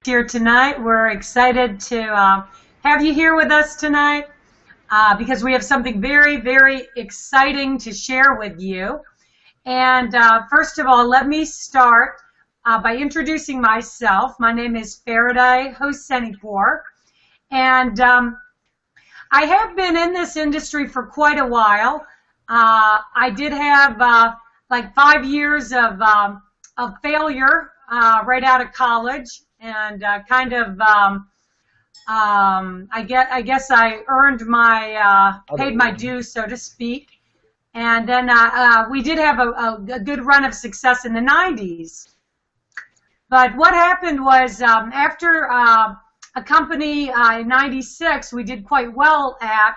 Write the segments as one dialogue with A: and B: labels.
A: here tonight. We're excited to have you here with us tonight because we have something very, very exciting to share with you. And first of all, let me start by introducing myself. My name is Faraday Hosenipur, and I have been in this industry for quite a while. I did have like 5 years of failure right out of college, and I guess I earned my paid my dues, so to speak. And then we did have a good run of success in the 90s. But what happened was after a company in 96 we did quite well at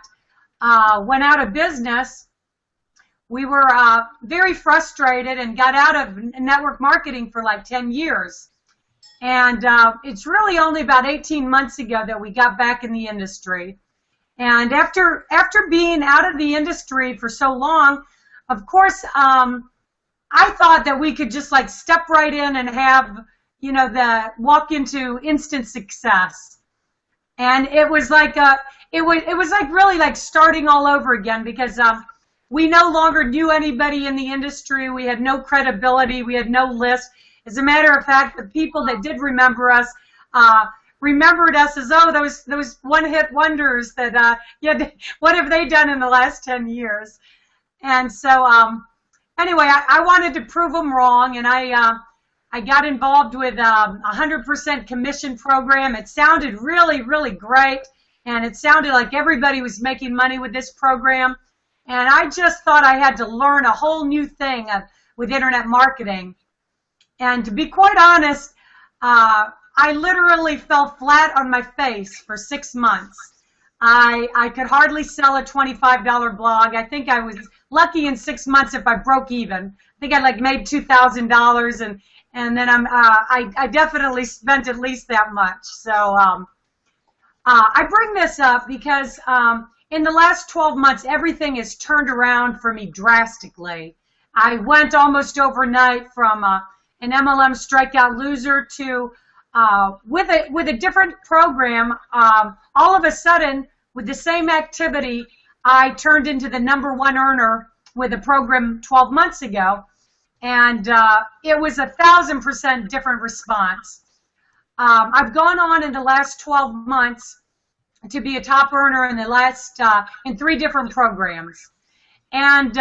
A: went out of business, we were very frustrated and got out of network marketing for like 10 years. And it's really only about 18 months ago that we got back in the industry. And after being out of the industry for so long, of course, I thought that we could just like step right in and have, you know, walk into instant success. And it was like it was like really like starting all over again, because we no longer knew anybody in the industry. We had no credibility. We had no list. As a matter of fact, the people that did remember us remembered us as, oh, those one-hit wonders that, what have they done in the last 10 years? And so, anyway, I wanted to prove them wrong, and I got involved with a 100% commission program. It sounded really, really great, and it sounded like everybody was making money with this program. And I just thought I had to learn a whole new thing with internet marketing. And to be quite honest, I literally fell flat on my face for 6 months. I could hardly sell a $25 blog. I think I was lucky in 6 months if I broke even. I think I like made $2,000, and then I definitely spent at least that much. So I bring this up because in the last 12 months, everything has turned around for me drastically. I went almost overnight from an MLM strikeout loser to with a different program. All of a sudden, with the same activity, I turned into the #1 earner with a program 12 months ago, and it was 1,000% different response. I've gone on in the last 12 months to be a top earner in the last in 3 different programs, and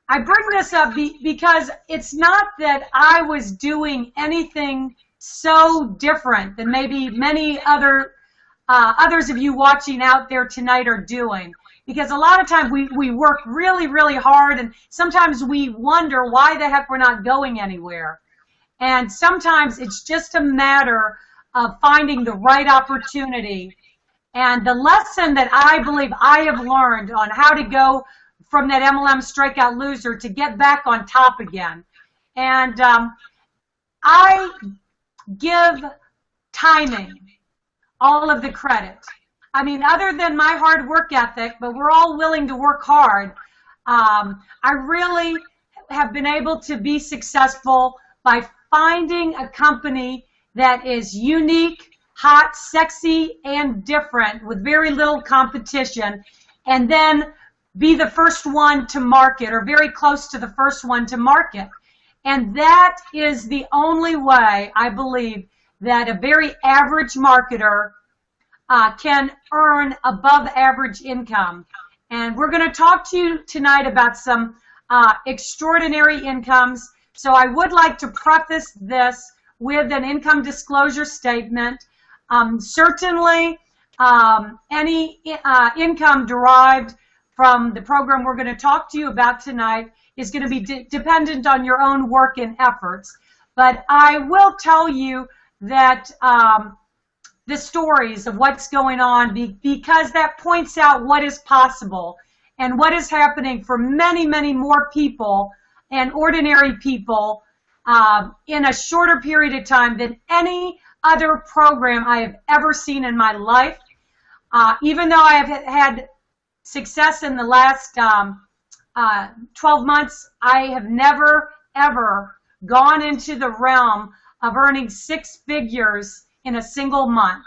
A: I bring this up because it's not that I was doing anything so different than maybe many others of you watching out there tonight are doing. Because a lot of times we work really, really hard, and sometimes we wonder why the heck we're not going anywhere. And sometimes it's just a matter of finding the right opportunity. And the lesson that I believe I have learned on how to go from that MLM strikeout loser to get back on top again. And I give timing all of the credit. I mean, other than my hard work ethic, but we're all willing to work hard, I really have been able to be successful by finding a company that is unique, hot, sexy, and different with very little competition, and then be the first one to market, or very close to the first one to market. And that is the only way, I believe, that a very average marketer can earn above average income. And we're going to talk to you tonight about some extraordinary incomes. So I would like to preface this with an income disclosure statement. Certainly, any income derived from the program we're going to talk to you about tonight is going to be dependent on your own work and efforts. But I will tell you that the stories of what's going on, because that points out what is possible and what is happening for many, many more people and ordinary people in a shorter period of time than any other program I have ever seen in my life. Even though I have had success in the last 12 months, I have never, ever gone into the realm of earning 6 figures in a single month.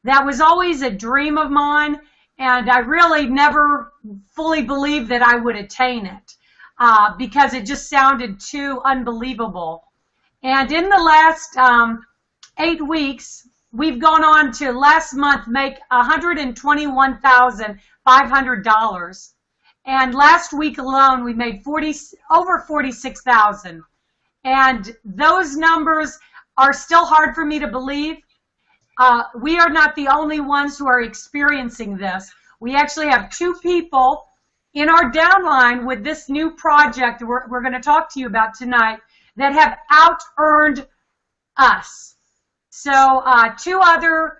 A: That was always a dream of mine, and I really never fully believed that I would attain it because it just sounded too unbelievable. And in the last 8 weeks, we've gone on to last month make $121,500. And last week alone, we made over $46,000. And those numbers are still hard for me to believe. We are not the only ones who are experiencing this. We actually have 2 people in our downline with this new project we're going to talk to you about tonight that have out-earned us. So 2 other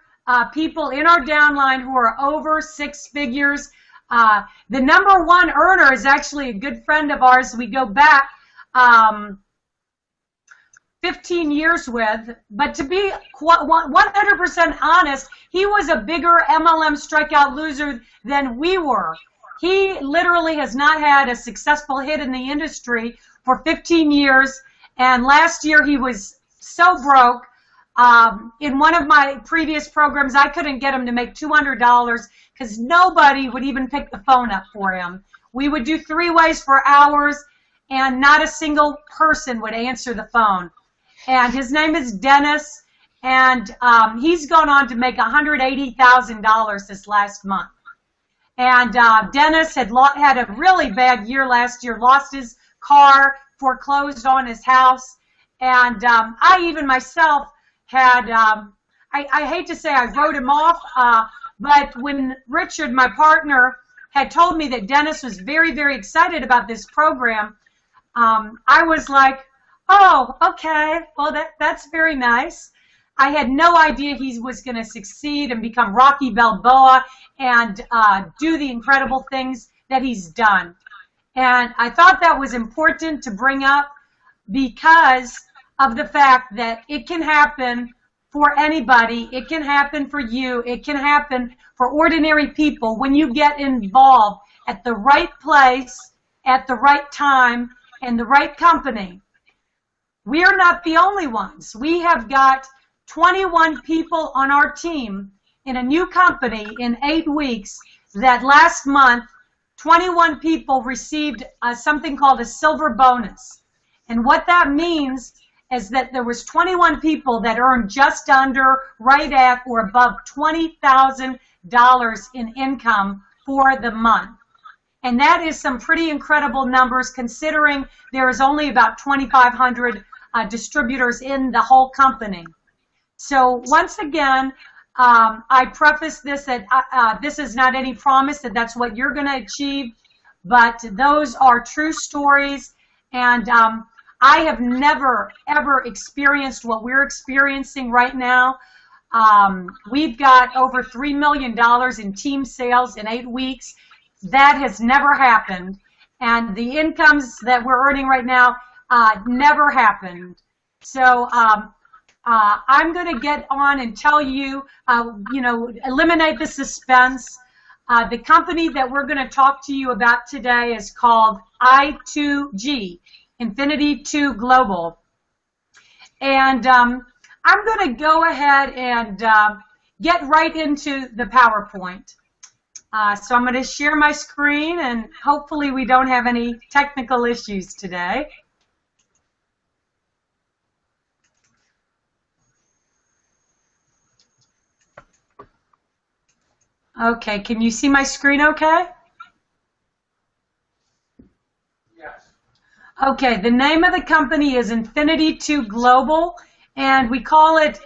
A: people in our downline who are over 6 figures. The #1 earner is actually a good friend of ours. We go back 15 years with, but to be 100% honest, he was a bigger MLM strikeout loser than we were. He literally has not had a successful hit in the industry for 15 years, and last year he was so broke. In one of my previous programs, I couldn't get him to make $200 because nobody would even pick the phone up for him. We would do 3-ways for hours, and not a single person would answer the phone. And his name is Dennis, and he's gone on to make $180,000 this last month. And Dennis had a really bad year last year, lost his car, foreclosed on his house, and I even myself had, I hate to say I wrote him off, but when Richard, my partner, had told me that Dennis was very, very excited about this program, I was like, oh, okay, well, that's very nice. I had no idea he was going to succeed and become Rocky Balboa and do the incredible things that he's done. And I thought that was important to bring up because of the fact that it can happen for anybody. It can happen for you. It can happen for ordinary people when you get involved at the right place, at the right time, and the right company. We are not the only ones. We have got 21 people on our team in a new company in 8 weeks that last month 21 people received something called a silver bonus. And what that means is that there was 21 people that earned just under, right at, or above $20,000 in income for the month. And that is some pretty incredible numbers considering there is only about 2,500 distributors in the whole company. So once again, I preface this that this is not any promise that that's what you're going to achieve, but those are true stories, and I have never, ever experienced what we're experiencing right now. We've got over $3 million in team sales in 8 weeks. That has never happened, and the incomes that we're earning right now never happened. So I'm going to get on and tell you, eliminate the suspense. The company that we're going to talk to you about today is called I2G, Infinity 2 Global. And I'm going to go ahead and get right into the PowerPoint. So I'm going to share my screen, and hopefully we don't have any technical issues today. Okay, can you see my screen okay?
B: Yes.
A: Okay, the name of the company is Infinity 2 Global, and we call it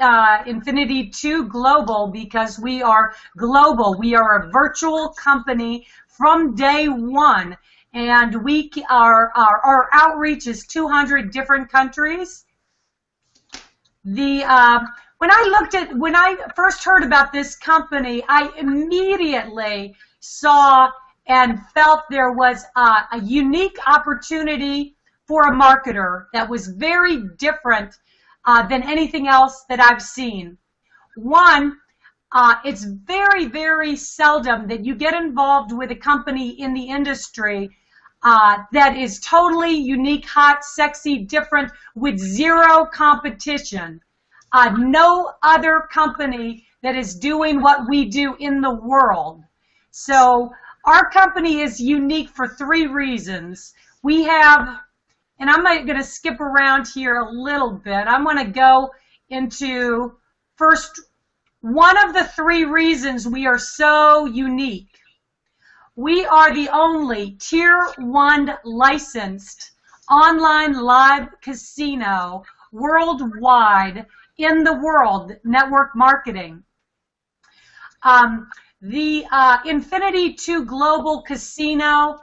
A: Infinity 2 Global because we are global. We are a virtual company from day one, and our outreach is 200 different countries. When I first heard about this company, I immediately saw and felt there was a unique opportunity for a marketer that was very different than anything else that I've seen. One, it's very, very seldom that you get involved with a company in the industry that is totally unique, hot, sexy, different, with zero competition. No other company that is doing what we do in the world. So our company is unique for 3 reasons. We have, and I'm going to skip around here a little bit. I'm going to go into first one of the 3 reasons we are so unique. We are the only Tier 1 licensed online live casino worldwide in the world, network marketing. The Infinity 2 Global Casino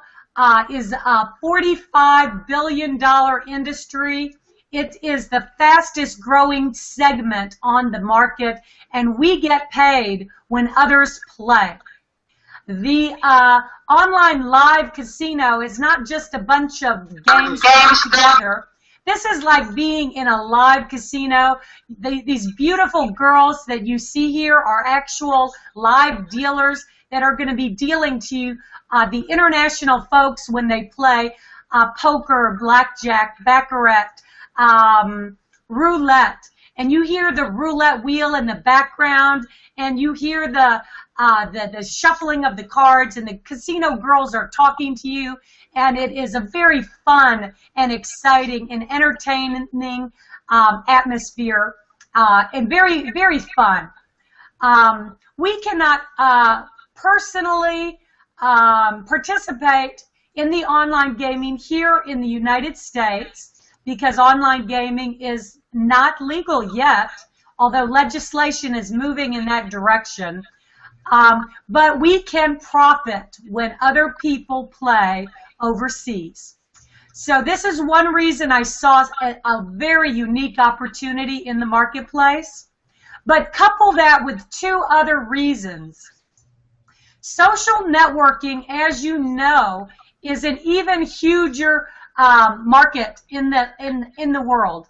A: is a $45 billion industry. It is the fastest growing segment on the market, and we get paid when others play. The online live casino is not just a bunch of games put together. This is like being in a live casino. These beautiful girls that you see here are actual live dealers that are going to be dealing to the international folks when they play poker, blackjack, baccarat, roulette. And you hear the roulette wheel in the background, and you hear the shuffling of the cards, and the casino girls are talking to you, and it is a very fun and exciting and entertaining atmosphere, and very, very fun. We cannot personally participate in the online gaming here in the United States because online gaming is not legal yet, although legislation is moving in that direction. But we can profit when other people play overseas. So this is one reason I saw a very unique opportunity in the marketplace. But couple that with 2 other reasons. Social networking, as you know, is an even huger market in the world.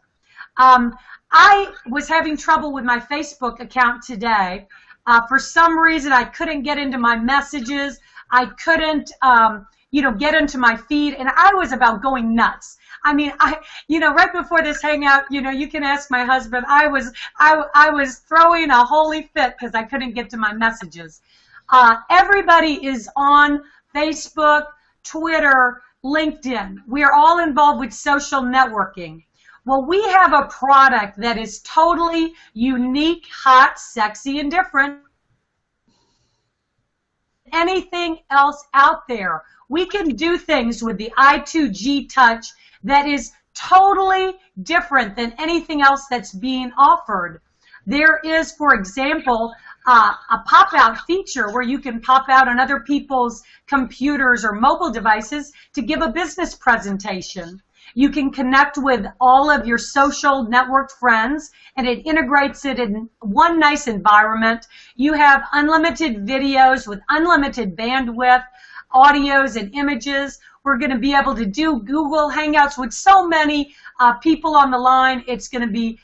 A: I was having trouble with my Facebook account today. For some reason, I couldn't get into my messages. I couldn't, get into my feed, and I was about going nuts. I mean, right before this hangout, you can ask my husband. I was throwing a holy fit because I couldn't get to my messages. Everybody is on Facebook, Twitter, LinkedIn. We are all involved with social networking. Well, we have a product that is totally unique, hot, sexy, and different than anything else out there. We can do things with the I2G touch that is totally different than anything else that's being offered. There is, for example, a pop-out feature where you can pop out on other people's computers or mobile devices to give a business presentation. You can connect with all of your social network friends, and it integrates it in one nice environment. You have unlimited videos with unlimited bandwidth, audios and images. We're going to be able to do Google Hangouts with so many people on the line. It's going to be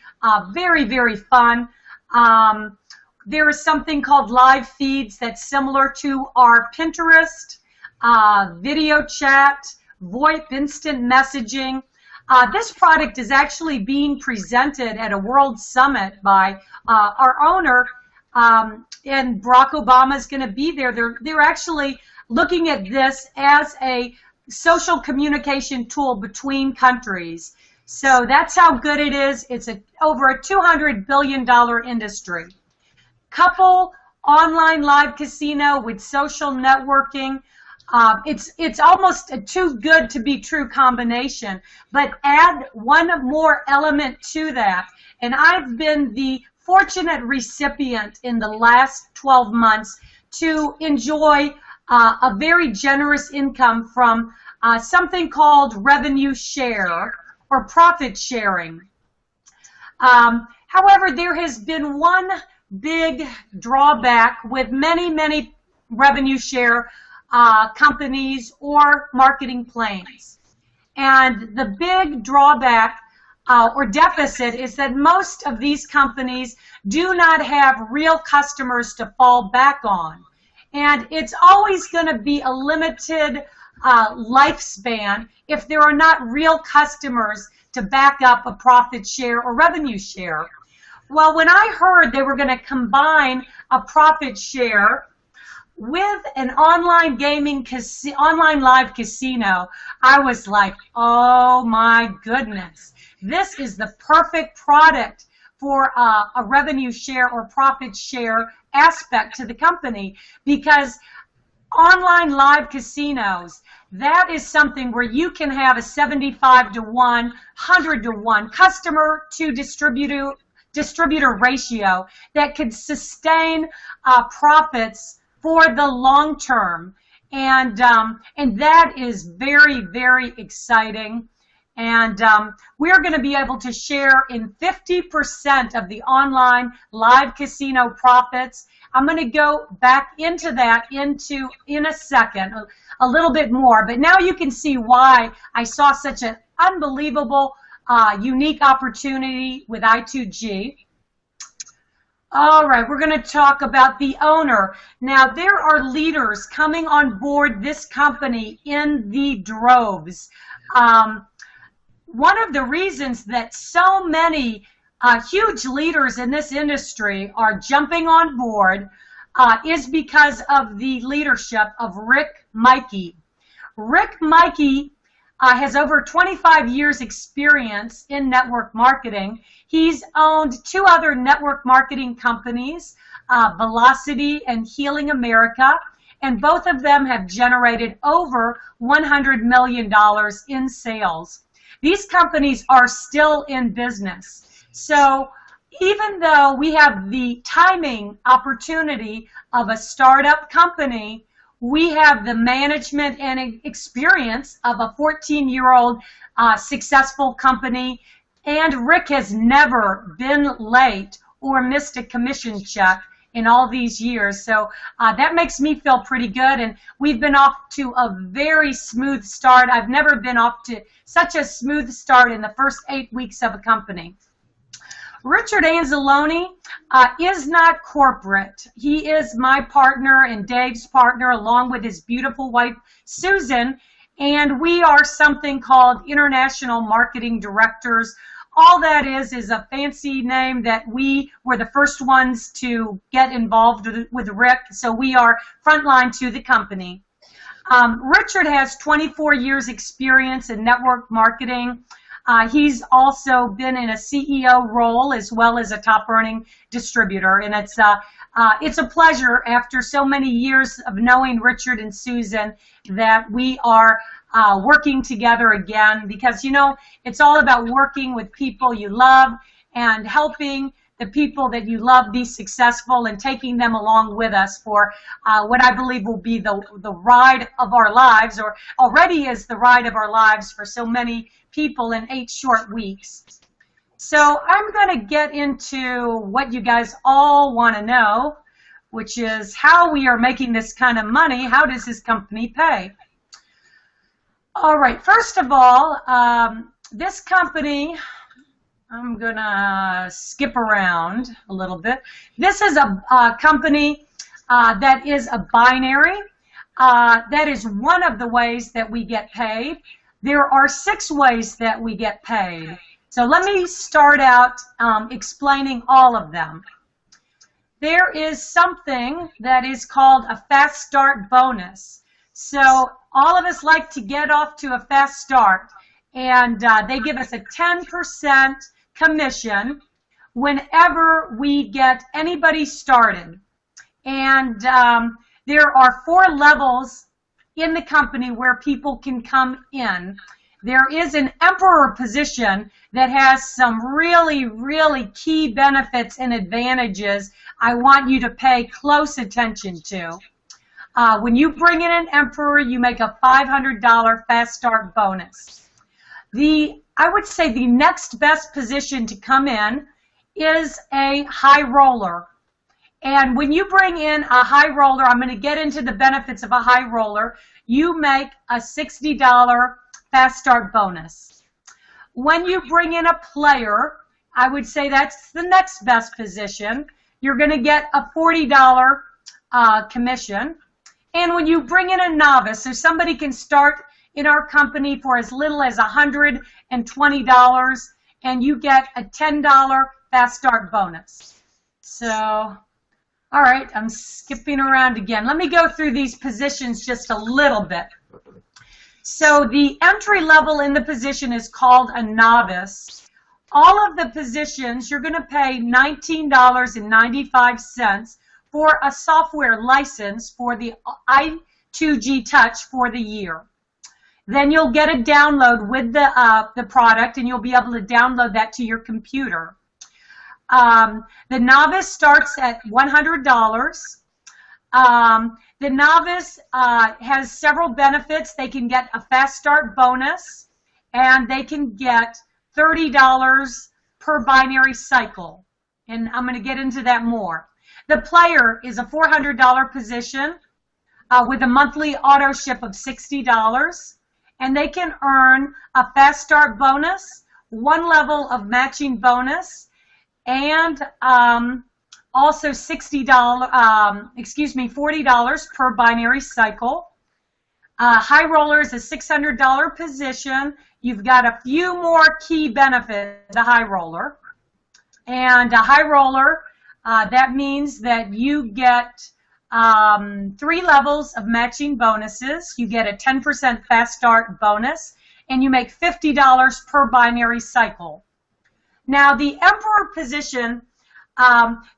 A: very, very fun. There is something called live feeds that's similar to our Pinterest, video chat, VoIP instant messaging. This product is actually being presented at a World Summit by our owner, and Barack Obama is going to be there. They're actually looking at this as a social communication tool between countries. So that's how good it is. It's over a $200 billion industry. Couple online live casino with social networking. It's almost a too good to be true combination, but add one more element to that, and I've been the fortunate recipient in the last 12 months to enjoy a very generous income from something called revenue share or profit sharing. However, there has been one big drawback with many revenue share companies or marketing plans. And the big drawback or deficit is that most of these companies do not have real customers to fall back on. And it's always going to be a limited lifespan if there are not real customers to back up a profit share or revenue share. Well, when I heard they were going to combine a profit share with an online online live casino, I was like, oh my goodness, this is the perfect product for a revenue share or profit share aspect to the company, because online live casinos, that is something where you can have a 75 to 1, 100 to 1 customer to distributor ratio that could sustain profits for the long term, and that is very, very exciting. And we're going to be able to share in 50% of the online live casino profits. I'm going to go back into that in a second, a little bit more. But now you can see why I saw such an unbelievable, unique opportunity with I2G. All right, we're going to talk about the owner. Now, there are leaders coming on board this company in the droves. One of the reasons that so many huge leaders in this industry are jumping on board is because of the leadership of Rick Mikey. Rick Mikey has over 25 years experience in network marketing. He's owned 2 other network marketing companies, Velocity and Healing America, and both of them have generated over $100 million in sales. These companies are still in business. So even though we have the timing opportunity of a startup company, we have the management and experience of a 14-year-old successful company, and Rick has never been late or missed a commission check in all these years. So that makes me feel pretty good, and we've been off to a very smooth start. I've never been off to such a smooth start in the first 8 weeks of a company. Richard Anzalone is not corporate. He is my partner and Dave's partner, along with his beautiful wife, Susan, and we are something called International Marketing Directors. All that is a fancy name that we were the first ones to get involved with Rick, so we are frontline to the company. Richard has 24 years experience in network marketing. He's also been in a CEO role as well as a top-earning distributor, and it's a pleasure after so many years of knowing Richard and Susan that we are working together again, because, you know, it's all about working with people you love and helping the people that you love be successful and taking them along with us for what I believe will be the ride of our lives, or already is the ride of our lives for so many people in 8 short weeks. So I'm going to get into what you guys all want to know, which is how we are making this kind of money. How does this company pay? All right, first of all, this company, I'm going to skip around a little bit. This is a company that is a binary. That is one of the ways that we get paid. There are 6 ways that we get paid. So let me start out explaining all of them. There is something that is called a fast start bonus. So all of us like to get off to a fast start, and they give us a 10% commission whenever we get anybody started. And there are 4 levels in the company where people can come in. There is an emperor position that has some really, really key benefits and advantages I want you to pay close attention to. When you bring in an emperor, you make a $500 fast start bonus. I would say the next best position to come in is a high roller. And when you bring in a high roller, I'm going to get into the benefits of a high roller, you make a $60 fast start bonus. When you bring in a player, I would say that's the next best position. You're going to get a $40 commission. And when you bring in a novice, so somebody can start in our company for as little as $120, and you get a $10 fast start bonus. So, all right, I'm skipping around again. Let me go through these positions just a little bit. So the entry level in the position is called a novice. All of the positions, you're going to pay $19.95 for a software license for the I2G Touch for the year. Then you'll get a download with the product, and you'll be able to download that to your computer. The novice starts at $100. The novice has several benefits. They can get a fast start bonus, and they can get $30 per binary cycle. And I'm going to get into that more. The player is a $400 position with a monthly auto ship of $60. And they can earn a fast start bonus, 1 level of matching bonus, and also $40 per binary cycle. High roller is a $600 position. You've got a few more key benefits, the high roller. And a high roller, that means that you get 3 levels of matching bonuses. You get a 10% fast start bonus, and you make $50 per binary cycle. Now, the Emperor position,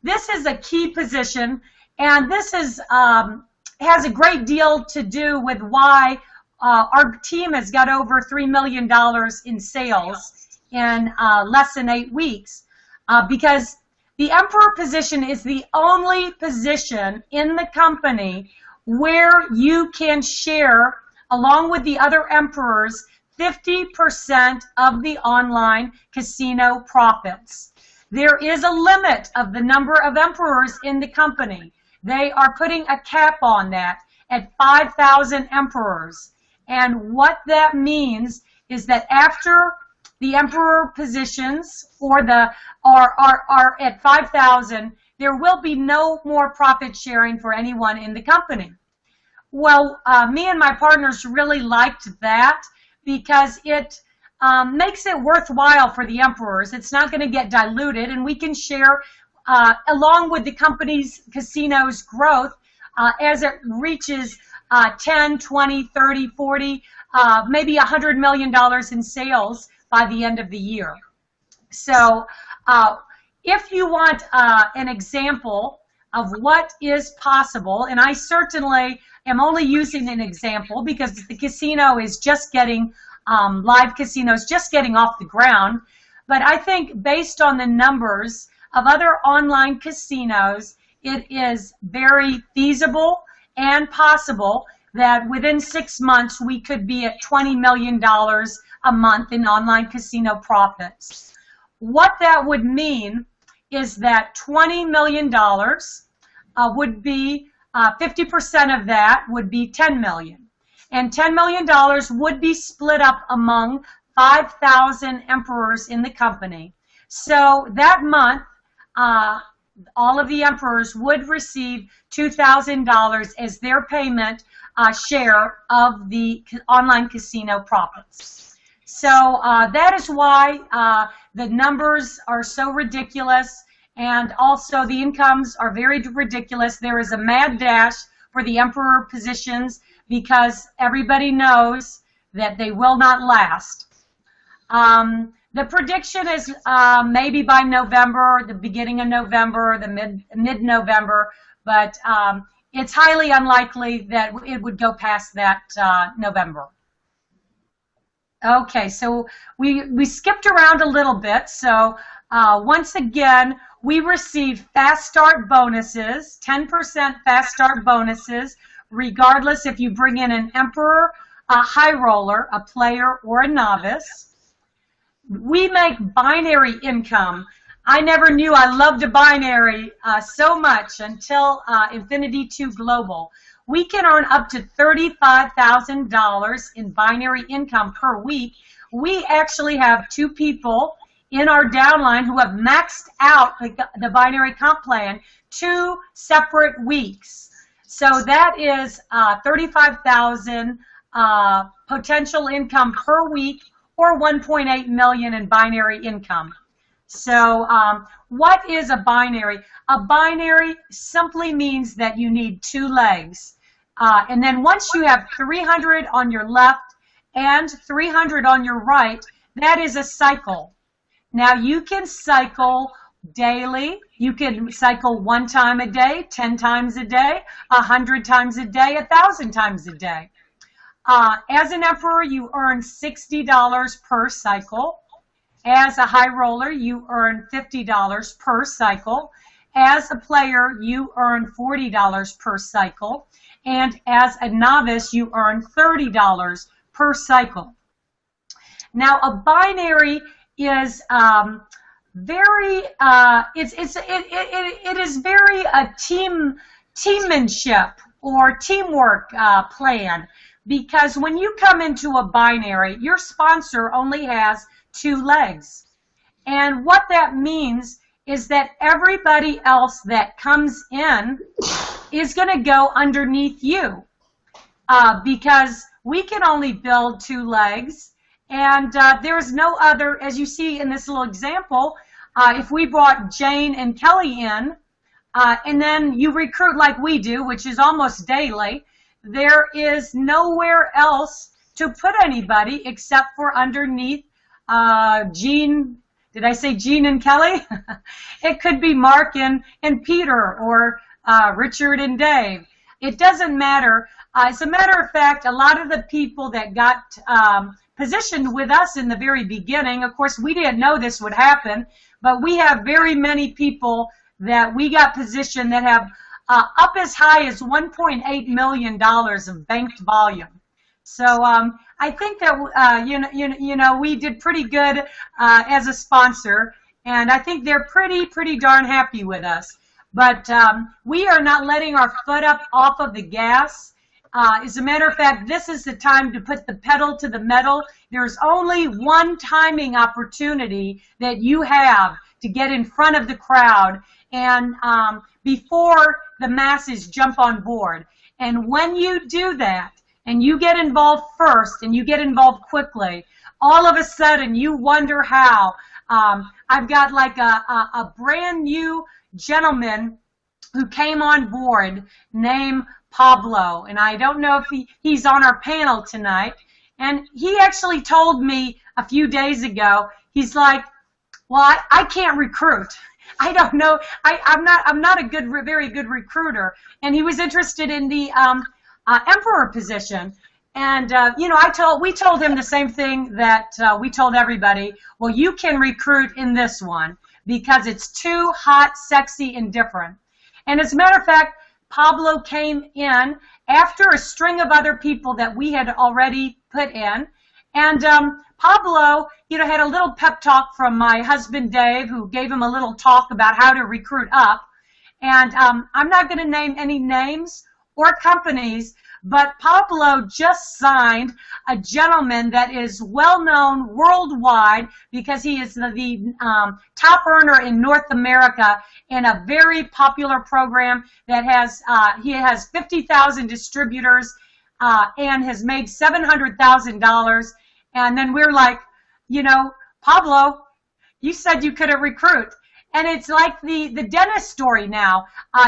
A: this is a key position, and this is has a great deal to do with why our team has got over $3 million in sales in less than 8 weeks, because the Emperor position is the only position in the company where you can share, along with the other Emperors, 50% of the online casino profits. There is a limit of the number of Emperors in the company. They are putting a cap on that at 5,000 Emperors. And what that means is that after the Emperor positions are at 5,000, there will be no more profit sharing for anyone in the company. Well, me and my partners really liked that because it makes it worthwhile for the Emperors. It's not going to get diluted, and we can share along with the company's casino's growth as it reaches 10, 20, 30, 40, maybe $100 million in sales by the end of the year. So if you want an example of what is possible, and I certainly am only using an example because the casino is just getting, live casinos just getting off the ground, but I think based on the numbers of other online casinos, it is very feasible and possible that within 6 months we could be at $20 million a month in online casino profits. What that would mean is that $20 million would be 50% of that would be $10 million. And $10 million would be split up among 5,000 Emperors in the company. So that month, all of the Emperors would receive $2,000 as their payment share of the online casino profits. So that is why the numbers are so ridiculous, and also the incomes are very ridiculous. There is a mad dash for the Emperor positions because everybody knows that they will not last. The prediction is maybe by November, the beginning of November, the mid-November, but it's highly unlikely that it would go past that November. Okay, so we skipped around a little bit. So once again, we receive fast start bonuses, 10% fast start bonuses, regardless if you bring in an Emperor, a high roller, a player, or a novice. We make binary income. I never knew I loved a binary so much until Infinity 2 Global. We can earn up to $35,000 in binary income per week. We actually have 2 people in our downline who have maxed out the binary comp plan 2 separate weeks. So that is $35,000 potential income per week, or $1.8 million in binary income. So what is a binary? A binary simply means that you need 2 legs. And then once you have 300 on your left and 300 on your right, that is a cycle. Now you can cycle daily. You can cycle 1 time a day, 10 times a day, 100 times a day, 1,000 times a day. As an emperor, you earn $60 per cycle. As a high roller, you earn $50 per cycle. As a player, you earn $40 per cycle. And as a novice, you earn $30 per cycle. Now, a binary is it is very a teammanship or teamwork plan, because when you come into a binary, your sponsor only has 2 legs. And what that means is that everybody else that comes in is going to go underneath you, because we can only build 2 legs, and there's no other, as you see in this little example, if we brought Jane and Kelly in, and then you recruit like we do, which is almost daily, there is nowhere else to put anybody except for underneath Jean. Did I say Jean and Kelly? It could be Mark and Peter, or Richard and Dave. It doesn't matter. As a matter of fact, a lot of the people that got positioned with us in the very beginning, of course, we didn't know this would happen, but we have very many people that we got positioned that have up as high as $1.8 million of banked volume. So I think that you know we did pretty good as a sponsor, and I think they're pretty darn happy with us. But we are not letting our foot up off of the gas. As a matter of fact, this is the time to put the pedal to the metal. There's only one timing opportunity that you have to get in front of the crowd and before the masses jump on board. And when you do that, and you get involved first, and you get involved quickly, all of a sudden you wonder how. I've got like a brand new gentleman who came on board named Pablo, and I don't know if he's on our panel tonight, and he actually told me a few days ago, he's like, well, I can't recruit. I don't know. I'm not a very good recruiter, and he was interested in the emperor position, and you know, we told him the same thing that we told everybody. Well, you can recruit in this one because it's too hot, sexy, and different. And as a matter of fact, Pablo came in after a string of other people that we had already put in, and Pablo, you know, had a little pep talk from my husband Dave, who gave him a little talk about how to recruit up. And I'm not going to name any names or companies, but Pablo just signed a gentleman that is well known worldwide because he is the top earner in North America in a very popular program that has he has 50,000 distributors and has made $700,000. And then we're like, you know, Pablo, you said you couldn't recruit. And it's like the dentist story now,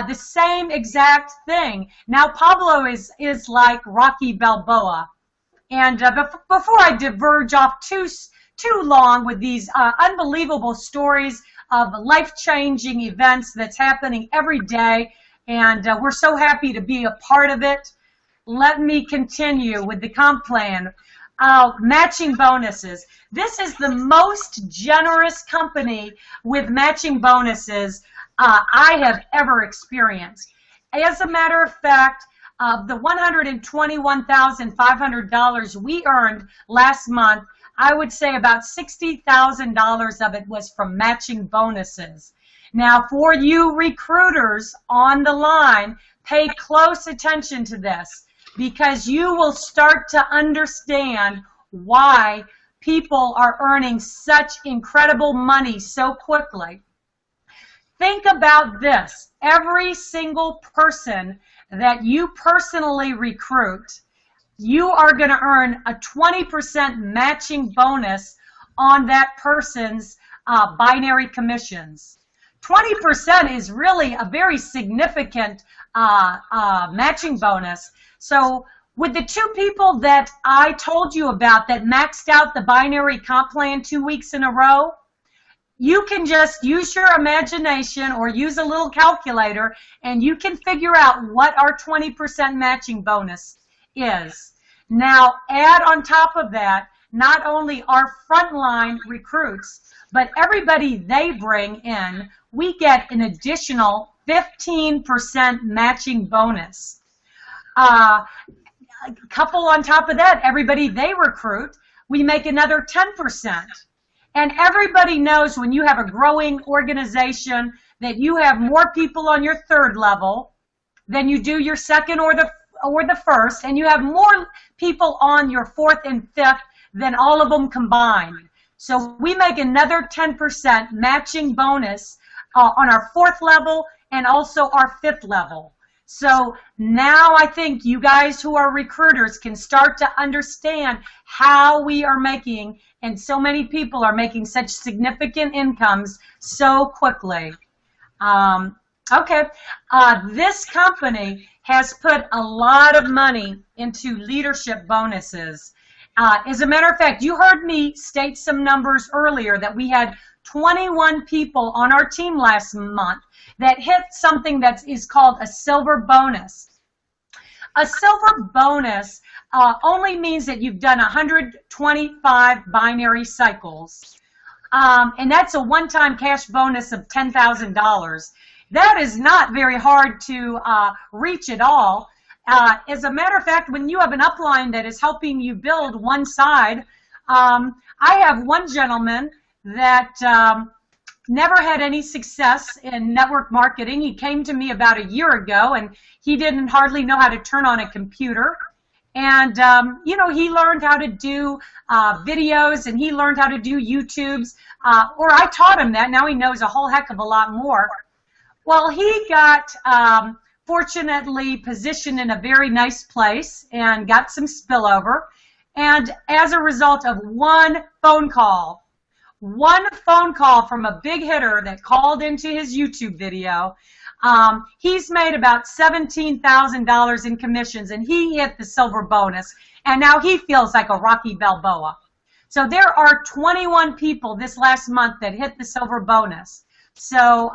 A: the same exact thing. Now Pablo is like Rocky Balboa. And before I diverge off too long with these unbelievable stories of life-changing events that's happening every day, and we're so happy to be a part of it, let me continue with the comp plan. Matching bonuses. This is the most generous company with matching bonuses I have ever experienced. As a matter of fact, the $121,500 we earned last month, I would say about $60,000 of it was from matching bonuses. Now, for you recruiters on the line, pay close attention to this, because you will start to understand why people are earning such incredible money so quickly. Think about this. Every single person that you personally recruit, you are going to earn a 20% matching bonus on that person's binary commissions. 20% is really a very significant matching bonus. So with the two people that I told you about that maxed out the binary comp plan 2 weeks in a row, you can just use your imagination or use a little calculator and you can figure out what our 20% matching bonus is. Now, add on top of that not only our frontline recruits, but everybody they bring in, we get an additional 15% matching bonus. A couple on top of that, everybody they recruit, we make another 10%. And everybody knows when you have a growing organization that you have more people on your third level than you do your second or the first, and you have more people on your fourth and fifth than all of them combined. So we make another 10% matching bonus on our fourth level and also our fifth level. So now I think you guys who are recruiters can start to understand how we are making, and so many people are making such significant incomes so quickly. This company has put a lot of money into leadership bonuses. As a matter of fact, you heard me state some numbers earlier that we had 21 people on our team last month that hit something that is called a silver bonus. A silver bonus only means that you've done 125 binary cycles, and that's a one-time cash bonus of $10,000. That is not very hard to reach at all. As a matter of fact, when you have an upline that is helping you build one side, I have one gentleman that never had any success in network marketing. He came to me about a year ago, and he didn't hardly know how to turn on a computer. And, you know, he learned how to do videos, and he learned how to do YouTubes, or I taught him that. Now he knows a whole heck of a lot more. Well, he got fortunately positioned in a very nice place and got some spillover. And as a result of one phone call from a big hitter that called into his YouTube video, he's made about $17,000 in commissions, and he hit the silver bonus, and now he feels like a Rocky Balboa. So there are 21 people this last month that hit the silver bonus. So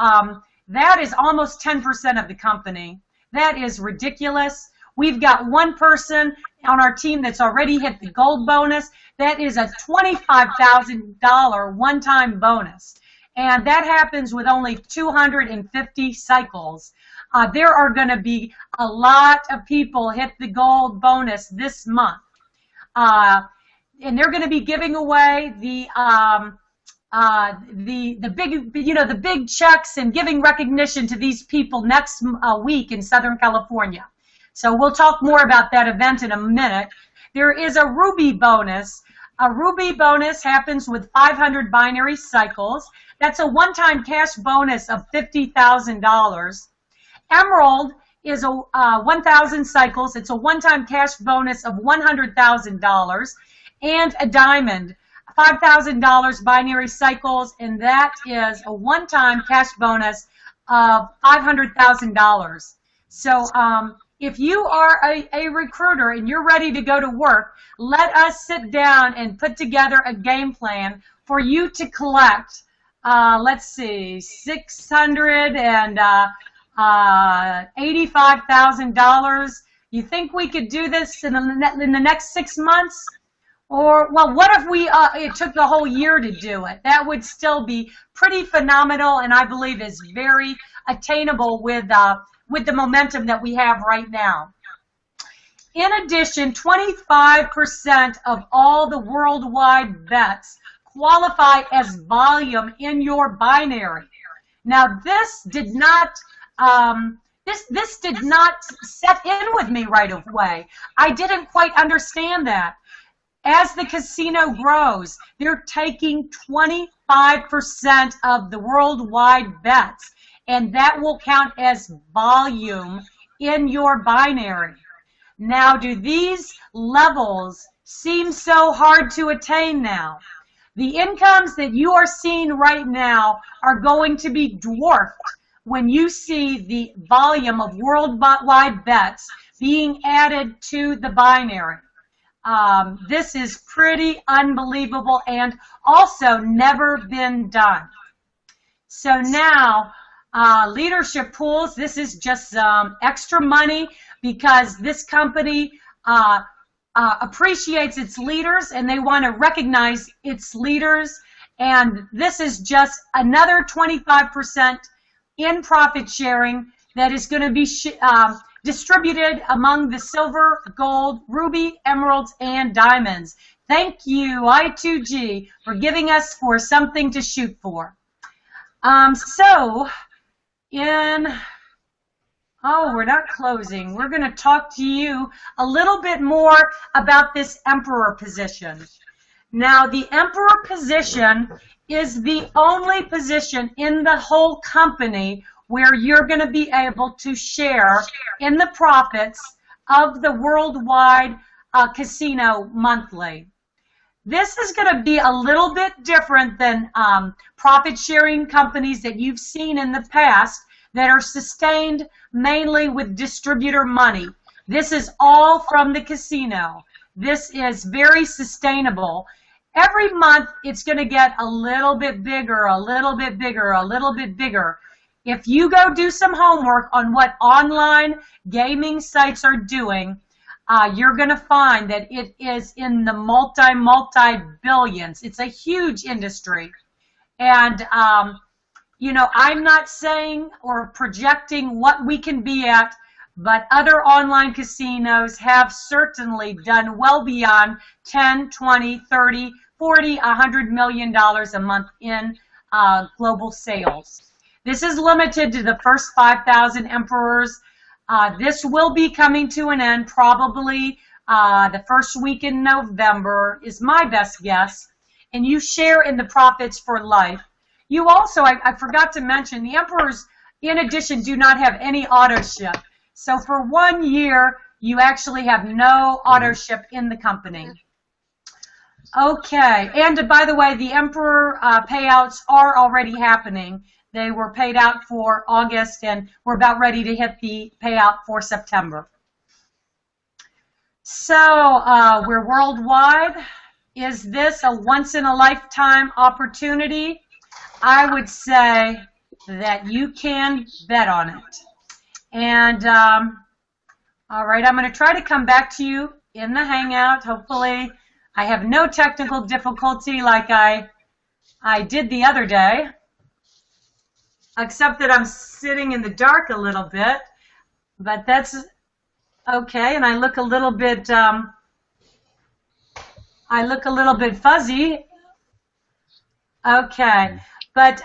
A: that is almost 10% of the company. That is ridiculous. We've got one person on our team that's already hit the gold bonus. That is a $25,000 one-time bonus. And that happens with only 250 cycles. There are going to be a lot of people hit the gold bonus this month. And they're going to be giving away the big checks and giving recognition to these people next week in Southern California. So we'll talk more about that event in a minute. There is a Ruby bonus. A Ruby bonus happens with 500 binary cycles. That's a one-time cash bonus of $50,000. Emerald is a 1,000 cycles. It's a one-time cash bonus of $100,000. And a diamond, $5,000 binary cycles, and that is a one-time cash bonus of $500,000. So if you are a recruiter and you're ready to go to work, let us sit down and put together a game plan for you to collect, let's see, $685,000. You think we could do this in the next 6 months? Or, well, what if it took the whole year to do it? That would still be pretty phenomenal, and I believe is very attainable with the momentum that we have right now. In addition, 25% of all the worldwide bets qualify as volume in your binary. Now, this did not this did not set in with me right away. I didn't quite understand that. As the casino grows, they're taking 25% of the worldwide bets, and that will count as volume in your binary. Now, do these levels seem so hard to attain now? The incomes that you are seeing right now are going to be dwarfed when you see the volume of worldwide bets being added to the binary. This is pretty unbelievable and also never been done. So now, leadership pools, this is just extra money because this company appreciates its leaders and they want to recognize its leaders. And this is just another 25% in profit sharing that is going to be distributed among the silver, gold, ruby, emeralds, and diamonds. Thank you, I2G, for giving us something to shoot for. We're not closing. We're going to talk to you a little bit more about this emperor position. Now, the emperor position is the only position in the whole company where you're going to be able to share in the profits of the worldwide casino monthly. This is going to be a little bit different than profit-sharing companies that you've seen in the past that are sustained mainly with distributor money. This is all from the casino. This is very sustainable. Every month, it's going to get a little bit bigger, a little bit bigger, a little bit bigger. If you go do some homework on what online gaming sites are doing, you're going to find that it is in the multi-billions. It's a huge industry. And, you know, I'm not saying or projecting what we can be at, but other online casinos have certainly done well beyond 10, 20, 30, 40, $100 million a month in global sales. This is limited to the first 5,000 emperors. This will be coming to an end probably the first week in November is my best guess. And you share in the profits for life. You also, I forgot to mention, the emperors, in addition, do not have any auto ship. So for 1 year, you actually have no auto ship in the company. Okay, and by the way, the emperor payouts are already happening. They were paid out for August, and we're about ready to hit the payout for September. So we're worldwide. Is this a once-in-a-lifetime opportunity? I would say that you can bet on it. And, all right, I'm going to try to come back to you in the Hangout. Hopefully I have no technical difficulty like I did the other day, except that I'm sitting in the dark a little bit. But that's okay, and I look a little bit fuzzy. Okay. But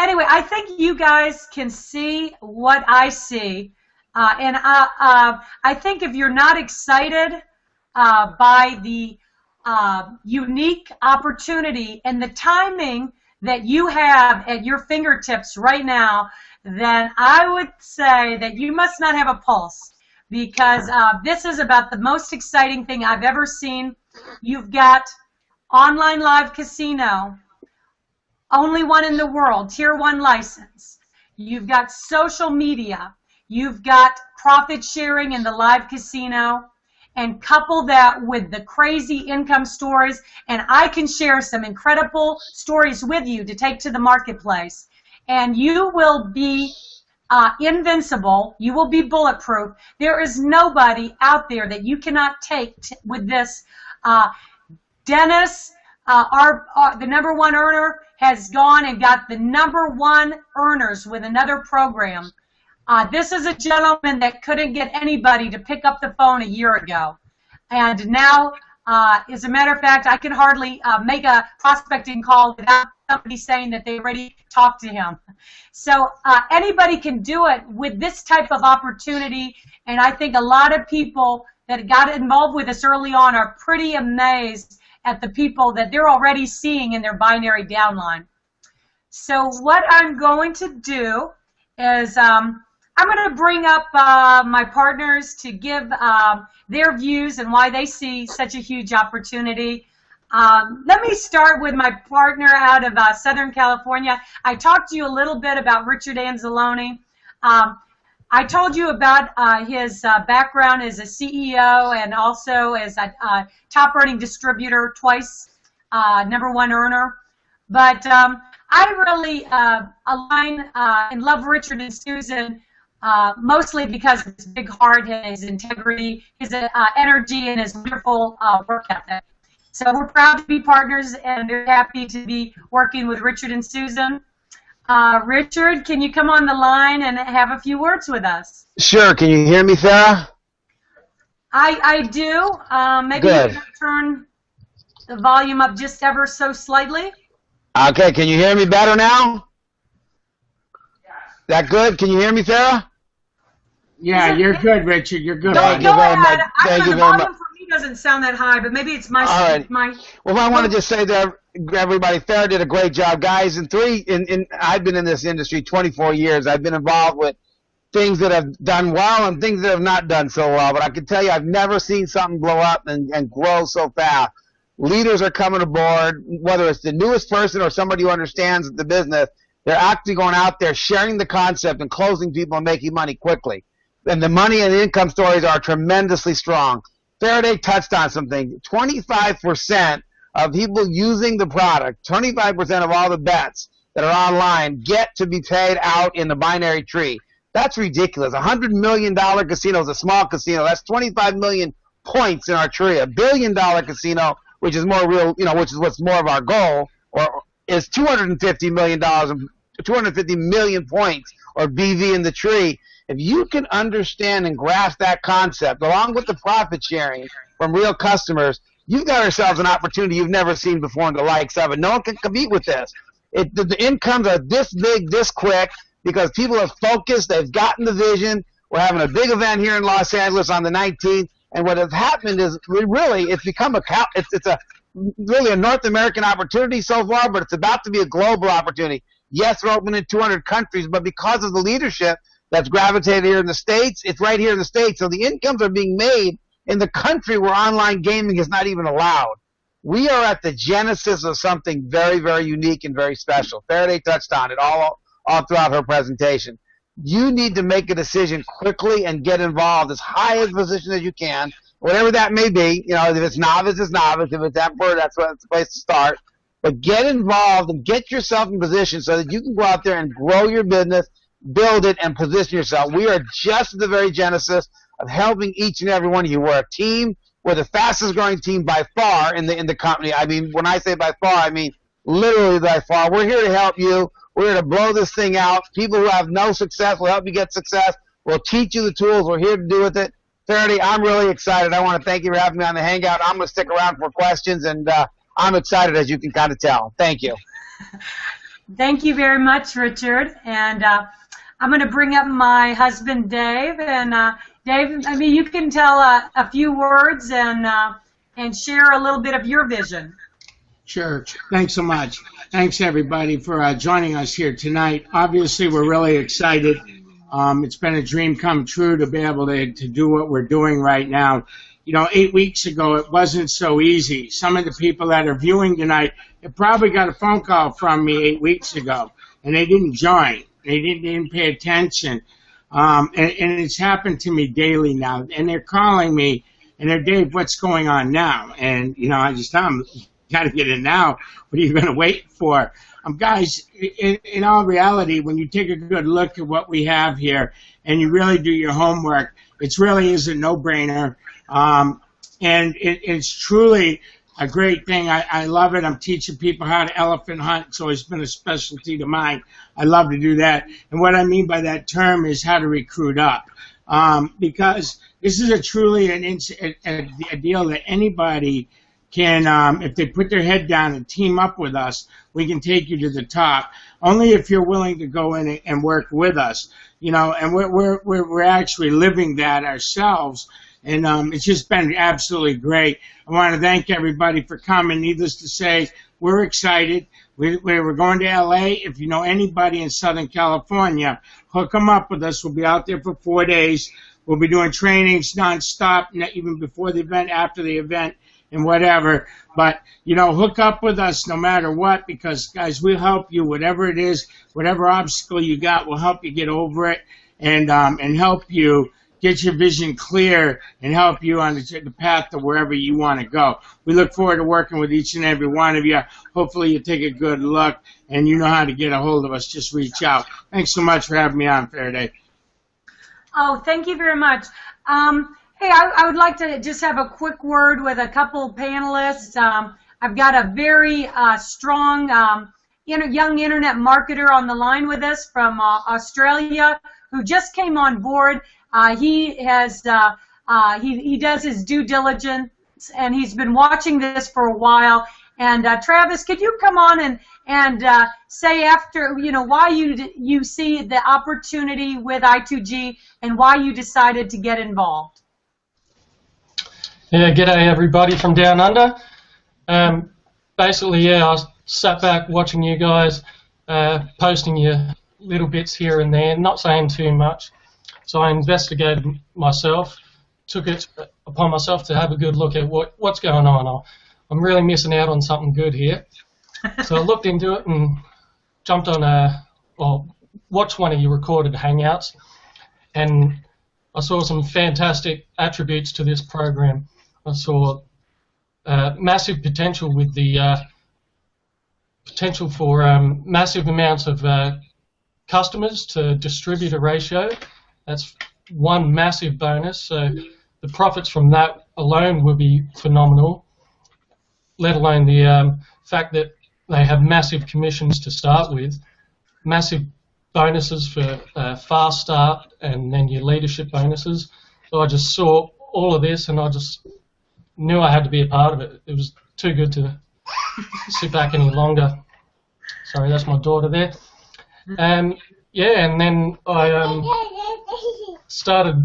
A: anyway, I think you guys can see what I see. And I think if you're not excited by the unique opportunity and the timing that you have at your fingertips right now, then I would say that you must not have a pulse, because this is about the most exciting thing I've ever seen. You've got online live casino, only one in the world, Tier 1 license. You've got social media. You've got profit sharing in the live casino. And couple that with the crazy income stories. And I can share some incredible stories with you to take to the marketplace. And you will be invincible. You will be bulletproof. There is nobody out there that you cannot take with this. Dennis, the #1 earner, has gone and got the #1 earners with another program. This is a gentleman that couldn't get anybody to pick up the phone a year ago. And now, as a matter of fact, I can hardly make a prospecting call without somebody saying that they already talked to him. So anybody can do it with this type of opportunity, and I think a lot of people that got involved with us early on are pretty amazed at the people that they're already seeing in their binary downline. So what I'm going to do is I'm going to bring up my partners to give their views and why they see such a huge opportunity. Let me start with my partner out of Southern California. I talked to you a little bit about Richard Anzalone. I told you about his background as a CEO and also as a top earning distributor, twice #1 earner. But I really align and love Richard and Susan mostly because of his big heart, his integrity, his energy, and his wonderful work ethic. So we're proud to be partners and very happy to be working with Richard and Susan. Richard, can you come on the line and have a few words with us?
B: Sure. Can you hear me, Farah?
A: I do. Maybe
B: Good.
A: you can turn the volume up just ever so slightly.
B: Okay. Can you hear me better now? That good? Can you hear me, Farah?
C: Yeah, you're good, Richard. You're good.
A: Go ahead.
B: Thank you
A: The
B: very much.
A: volume for me doesn't sound that high, but maybe it's my.
B: All right. Well, I want to just say to everybody, Farah did a great job, guys. I've been in this industry 24 years. I've been involved with things that have done well and things that have not done so well. But I can tell you, I've never seen something blow up and grow so fast. Leaders are coming aboard, whether it's the newest person or somebody who understands the business. They're actually going out there, sharing the concept and closing people and making money quickly. And the money and the income stories are tremendously strong. Faraday touched on something. 25% of people using the product, 25% of all the bets that are online get to be paid out in the binary tree. That's ridiculous. A $100 million casino is a small casino. That's 25 million points in our tree. $1 billion casino, which is more real, which is what's more of our goal, or is $250 million, 250 million points, or BV in the tree. If you can understand and grasp that concept, along with the profit sharing from real customers, you've got ourselves an opportunity you've never seen before in the likes of it. No one can compete with this. The incomes are this big, this quick, because people are focused. They've gotten the vision. We're having a big event here in Los Angeles on the 19th, and what has happened is it's become really a North American opportunity so far, but it's about to be a global opportunity. Yes, we're open in 200 countries, but because of the leadership that's gravitated here in the States, it's right here in the States. So the incomes are being made in the country where online gaming is not even allowed. We are at the genesis of something very, very unique and very special. Faraday touched on it all throughout her presentation. You need to make a decision quickly and get involved as high a position as you can, whatever that may be. If it's novice, it's novice. If it's emperor, that's the place to start. But get involved and get yourself in position so that you can go out there and grow your business, build it, and position yourself. We are just at the very genesis of helping each and every one of you. We're a team. We're the fastest growing team by far in the company. I mean, when I say by far, I mean literally by far. We're here to help you. We're here to blow this thing out. People who have no success will help you get success. We'll teach you the tools. We're here to do with it. Faraday, I'm really excited. I want to thank you for having me on the Hangout. I'm going to stick around for questions, and I'm excited, as you can kind of tell. Thank you.
A: Thank you very much, Richard. And I'm going to bring up my husband, Dave. And Dave, I mean, you can tell a few words and share a little bit of your vision.
C: Sure. Thanks so much. Thanks, everybody, for joining us here tonight. Obviously, we're really excited. It's been a dream come true to be able to do what we're doing right now. 8 weeks ago, it wasn't so easy. Some of the people that are viewing tonight have probably got a phone call from me 8 weeks ago, and they didn't join. They didn't pay attention. And it's happened to me daily now. And they're calling me, and they're, Dave, what's going on now? And, I just tell them, got to get in now. What are you going to wait for? Guys, in all reality, when you take a good look at what we have here and you really do your homework, it really is a no-brainer. And it's truly a great thing. I love it. I'm teaching people how to elephant hunt. It's always been a specialty to mine. I love to do that. And what I mean by that term is how to recruit up. Because this is truly a deal that anybody can, if they put their head down and team up with us, we can take you to the top. Only if you're willing to go in and work with us, and we're actually living that ourselves. And it's just been absolutely great. I want to thank everybody for coming. Needless to say, we're excited. We're going to LA. If you know anybody in Southern California, hook them up with us. We'll be out there for 4 days. We'll be doing trainings nonstop, even before the event, after the event. and whatever. But, hook up with us no matter what, because, guys, we'll help you, whatever it is, whatever obstacle you got, we'll help you get over it and help you get your vision clear and help you on the path to wherever you want to go. We look forward to working with each and every one of you. Hopefully you take a good look and you know how to get a hold of us. Just reach out. Thanks so much for having me on, Faraday.
A: Oh, thank you very much. Hey, I would like to just have a quick word with a couple panelists. I've got a very strong young internet marketer on the line with us from Australia who just came on board. He does his due diligence, and he's been watching this for a while. And Travis, could you come on and say after why you see the opportunity with I2G and why you decided to get involved?
D: Yeah, g'day everybody from down under. Basically, yeah, I sat back watching you guys posting your little bits here and there, not saying too much. So I investigated myself, took it upon myself to have a good look at what's going on. I'm really missing out on something good here. So I looked into it and jumped on watched one of your recorded hangouts, and I saw some fantastic attributes to this program. I saw massive potential with the potential for massive amounts of customers to distributor ratio. That's one massive bonus. So the profits from that alone will be phenomenal, let alone the fact that they have massive commissions to start with, massive bonuses for fast start, and then your leadership bonuses. So I just saw all of this and I just knew I had to be a part of it. It was too good to sit back any longer. Sorry, that's my daughter there. Yeah, and then I started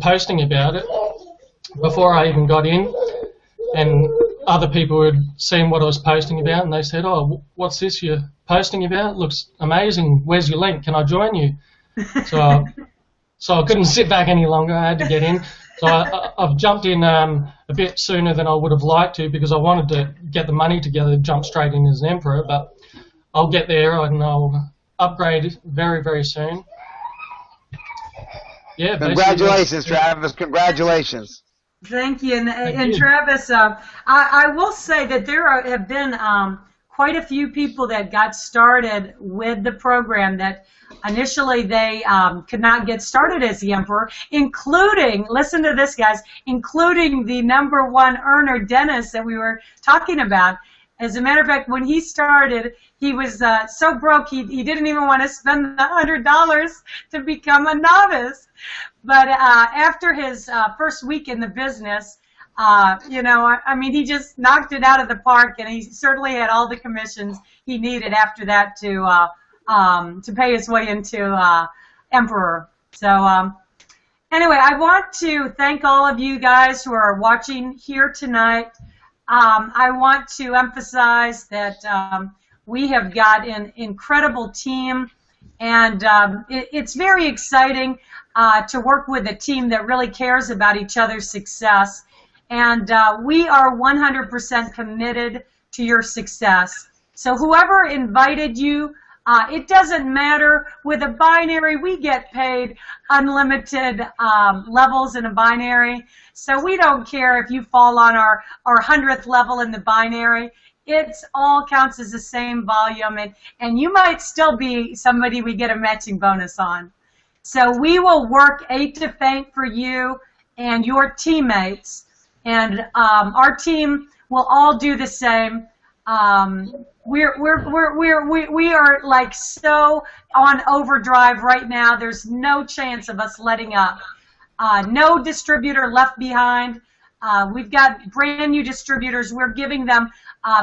D: posting about it before I even got in, and other people had seen what I was posting about, and they said, "Oh, what's this you're posting about? Looks amazing. Where's your link? Can I join you?" So I couldn't sit back any longer. I had to get in. So I've jumped in a bit sooner than I would have liked to, because I wanted to get the money together to jump straight in as an emperor, but I'll get there and I'll upgrade very, very soon. Yeah.
B: Congratulations, Travis. Congratulations.
A: Thank you. And Travis, I will say that there have been quite a few people that got started with the program that initially they could not get started as the emperor, including, listen to this, guys, including the #1 earner, Dennis, that we were talking about. As a matter of fact, when he started, he was so broke he didn't even want to spend the $100 to become a novice. But after his first week in the business, I mean, he just knocked it out of the park, and he certainly had all the commissions he needed after that to pay his way into emperor. So anyway, I want to thank all of you guys who are watching here tonight. I want to emphasize that we have got an incredible team, and it's very exciting to work with a team that really cares about each other's success. And we are 100% committed to your success. So whoever invited you, it doesn't matter. With a binary, we get paid unlimited levels in a binary. So we don't care if you fall on our 100th level in the binary. It's all counts as the same volume, and you might still be somebody we get a matching bonus on. So we will work 8 to faint for you and your teammates, and our team will all do the same. We are like so on overdrive right now. There's no chance of us letting up. No distributor left behind. We've got brand new distributors. We're giving them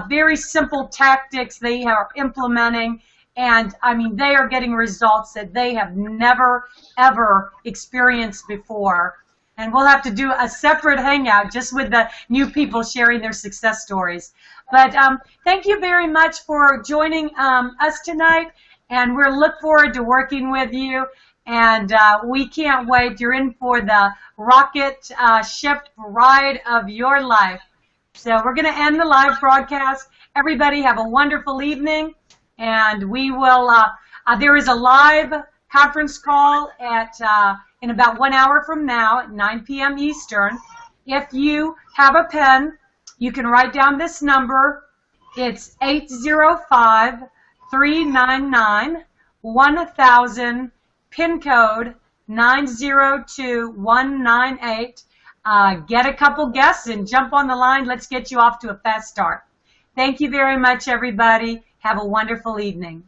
A: very simple tactics they are implementing, and I mean, they are getting results that they have never ever experienced before. And we'll have to do a separate hangout just with the new people sharing their success stories. But thank you very much for joining us tonight, and we'll look forward to working with you. And we can't wait. You're in for the rocket ship ride of your life. So we're going to end the live broadcast. Everybody have a wonderful evening. And we will, there is a live conference call at in about 1 hour from now at 9 p.m. Eastern. If you have a pen, you can write down this number. It's 805-399-1000, PIN code 902198. Get a couple guests and jump on the line. Let's get you off to a fast start. Thank you very much, everybody. Have a wonderful evening.